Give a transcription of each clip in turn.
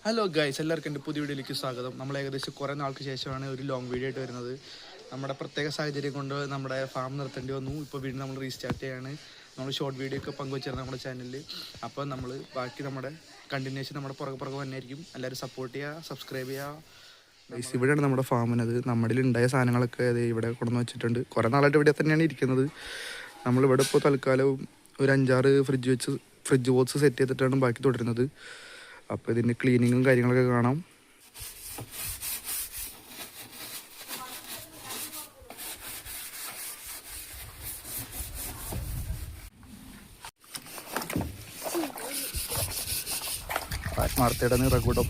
Hello guys, എല്ലാവർക്കും എൻ്റെ പുതിയ വീഡിയോയിലേക്ക് സ്വാഗതം. നമ്മൾ ഏകദേശം കുറേ നാൾക്ക് ശേഷമാണ് ഒരു ലോങ് വീഡിയോ ആയിട്ട് വരുന്നത്. നമ്മുടെ പ്രത്യേക സാഹചര്യം കൊണ്ട് നമ്മുടെ ഫാം നിർത്തേണ്ടി വന്നു. ഇപ്പോൾ വീണ്ടും നമ്മൾ റീസ്റ്റാർട്ട് ചെയ്യാണ്. നമ്മൾ ഷോർട്ട് വീഡിയോ ഒക്കെ പങ്കുവച്ചായിരുന്നു നമ്മുടെ ചാനലിൽ. അപ്പോൾ നമ്മൾ ബാക്കി നമ്മുടെ കണ്ടിന്യൂഷൻ നമ്മുടെ പുറകെ വന്നെയായിരിക്കും. എല്ലാവരും സപ്പോർട്ട് ചെയ്യുക, സബ്സ്ക്രൈബ് ചെയ്യുക. ഗൈസ്, ഇവിടെയാണ് നമ്മുടെ ഫാമിനത്. നമ്മുടെ ഉണ്ടായ സാധനങ്ങളൊക്കെ ഇവിടെ കൊണ്ടുവന്ന് വെച്ചിട്ടുണ്ട്. കുറേ നാളായിട്ട് ഇവിടെ തന്നെയാണ് ഇരിക്കുന്നത്. നമ്മളിവിടെ ഇപ്പോൾ തൽക്കാലം ഒരു 5-6 ഫ്രിഡ്ജ് ബോക്സ് സെറ്റ് ചെയ്തിട്ടാണ് ബാക്കി തുടരുന്നത്. അപ്പോൾ ഇതിൻ്റെ ക്ലീനിങ്ങും കാര്യങ്ങളൊക്കെ കാണാം. ആത്മാർത്ഥയുടെ നിറകൂടം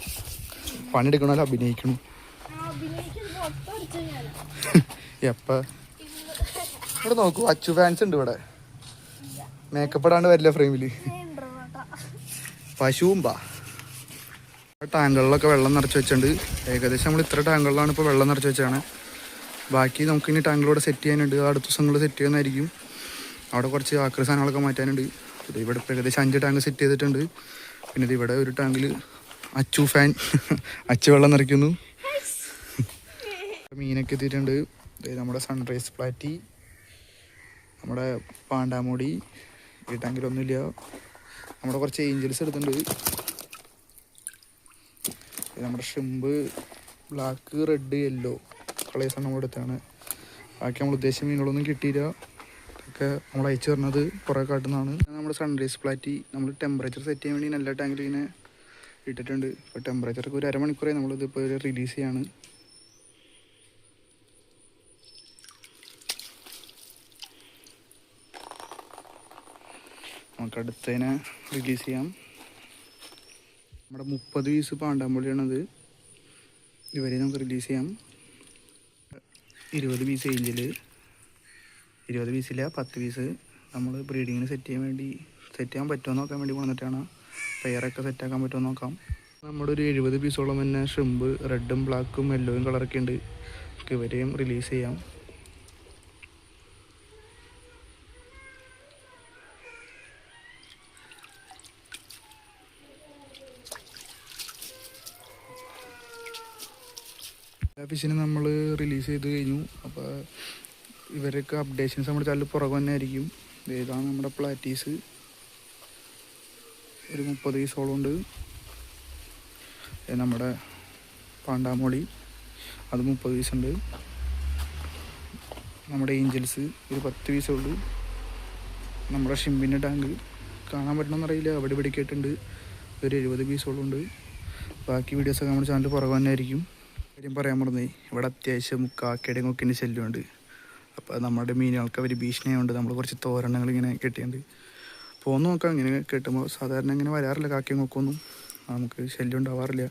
പണിയെടുക്കണമല്ലോ, അഭിനയിക്കണം. എപ്പ ഇവിടെ നോക്കൂ, അച്ചു ഫാൻസ് ഉണ്ട് ഇവിടെ. മേക്കപ്പ് ഇടാണ്ട് വരില്ല ഫ്രെയിമില്. പശുവുമ്പാ ടാങ്കുകളിലൊക്കെ വെള്ളം നിറച്ച് വെച്ചിട്ടുണ്ട്. ഏകദേശം നമ്മൾ ഇത്ര ടാങ്കുകളിലാണ് ഇപ്പോൾ വെള്ളം നിറച്ച് വെച്ചാണ്. ബാക്കി നമുക്കിനി ടാങ്കുകളോടെ സെറ്റ് ചെയ്യാനുണ്ട്. അടുത്ത ദിവസങ്ങൾ സെറ്റ് ചെയ്യുന്നതായിരിക്കും. അവിടെ കുറച്ച് ആക്രി സാധനങ്ങളൊക്കെ മാറ്റാനുണ്ട്. ഇവിടെ ഇപ്പോൾ ഏകദേശം 5 ടാങ്ക് സെറ്റ് ചെയ്തിട്ടുണ്ട്. പിന്നെ ഇവിടെ ഒരു ടാങ്കിൽ അച്ചു ഫാൻ അച്ചു വെള്ളം നിറയ്ക്കുന്നു. മീനൊക്കെ എത്തിയിട്ടുണ്ട്. നമ്മുടെ സൺറൈസ് പ്ലാറ്റി, നമ്മുടെ പാണ്ടാമൂടി. ഈ ടാങ്കിലൊന്നുമില്ല. നമ്മുടെ കുറച്ച് ഏഞ്ചൽസ് എടുത്തിട്ടുണ്ട്. നമ്മുടെ ഷ്രിമ്പ് ബ്ലാക്ക്, റെഡ്, യെല്ലോ കളേഴ്സാണ് നമ്മുടെ അടുത്താണ്. ബാക്കി നമ്മൾ ഉദ്ദേശിച്ച മീനുകളൊന്നും കിട്ടിയില്ല. ഇതൊക്കെ നമ്മൾ അയച്ചു തരുന്നത് കുറേ കാട്ടുന്നതാണ്. നമ്മുടെ സൺറൈസ് പ്ലാറ്റി നമ്മൾ ടെമ്പറേച്ചർ സെറ്റ് ചെയ്യാൻ വേണ്ടി നല്ല ടാങ്കിൽ ഇങ്ങനെ ഇട്ടിട്ടുണ്ട്. ഇപ്പോൾ ടെമ്പറേച്ചറൊക്കെ ഒരു അരമണിക്കൂറായി നമ്മളിതിപ്പോൾ റിലീസ് ചെയ്യാണ്. നമുക്ക് അടുത്തതിനെ റിലീസ് ചെയ്യാം. നമ്മുടെ 30 പീസ് പാണ്ടാമ്പുള്ളിയാണത്. ഇവരെ നമുക്ക് റിലീസ് ചെയ്യാം. 20 പീസ് ഏഞ്ചൽ, 20 പീസില്ല 10 പീസ് നമ്മൾ ബ്രീഡിങ്ങിന് സെറ്റ് ചെയ്യാൻ പറ്റുമോ നോക്കാൻ വേണ്ടി വന്നിട്ടാണ്. പെയറൊക്കെ സെറ്റാക്കാൻ പറ്റുമോ നോക്കാം. നമ്മുടെ ഒരു 70 പീസോളം തന്നെ ഷ്രിമ്പ് റെഡും ബ്ലാക്കും യെല്ലോയും കളറൊക്കെ ഉണ്ട്. ഇവരെയും റിലീസ് ചെയ്യാം. ഫിഷിനെ നമ്മൾ റിലീസ് ചെയ്ത് കഴിഞ്ഞു. അപ്പോൾ ഇവരൊക്കെ അപ്ഡേഷൻസ് നമ്മുടെ ചാനൽ പുറകെ തന്നെ ആയിരിക്കും. ഇതാണ് നമ്മുടെ പ്ലാറ്റീസ്. ഒരു 30 പീസോളം ഉണ്ട്. നമ്മുടെ പാണ്ടാമോളി അത് 30 പീസുണ്ട്. നമ്മുടെ ഏഞ്ചൽസ് ഒരു 10 പീസുള്ളൂ. നമ്മുടെ ഷിമ്പിൻ്റെ ടാങ്ക് കാണാൻ പറ്റണമെന്നറിയില്ല, അവിടെ ഇവിടേക്കായിട്ടുണ്ട്. ഒരു 70 പീസോളം ഉണ്ട്. ബാക്കി വീഡിയോസൊക്കെ നമ്മുടെ ചാനൽ പുറകെ തന്നെ ആയിരിക്കും. കാര്യം പറയാൻ മറന്നേ, ഇവിടെ അത്യാവശ്യം കാക്കയുടെയും കൊക്കിൻ്റെ ശല്യമുണ്ട്. അപ്പോൾ നമ്മുടെ മീനുകൾക്ക് അവർ ഭീഷണിയായതുകൊണ്ട് നമ്മൾ കുറച്ച് തോരണങ്ങൾ ഇങ്ങനെ കെട്ടിയുണ്ട്. പോന്ന് നോക്കാം. ഇങ്ങനെ കെട്ടുമ്പോൾ സാധാരണ ഇങ്ങനെ വരാറില്ല കാക്കയും കൊക്കൊന്നും, നമുക്ക് ശല്യം ഉണ്ടാവാറില്ല.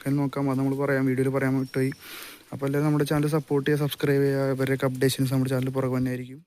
കാര്യം നോക്കാം, അത് നമ്മൾ വീഡിയോയിൽ പറയാൻ വിട്ടുപോയി. അപ്പോൾ എല്ലാവരും നമ്മുടെ ചാനൽ സപ്പോർട്ട് ചെയ്യുക, സബ്സ്ക്രൈബ് ചെയ്യുക. ഇവരുടെയൊക്കെ അപ്ഡേഷൻസ് നമ്മുടെ ചാനൽ പുറകെ തന്നെ ആയിരിക്കും.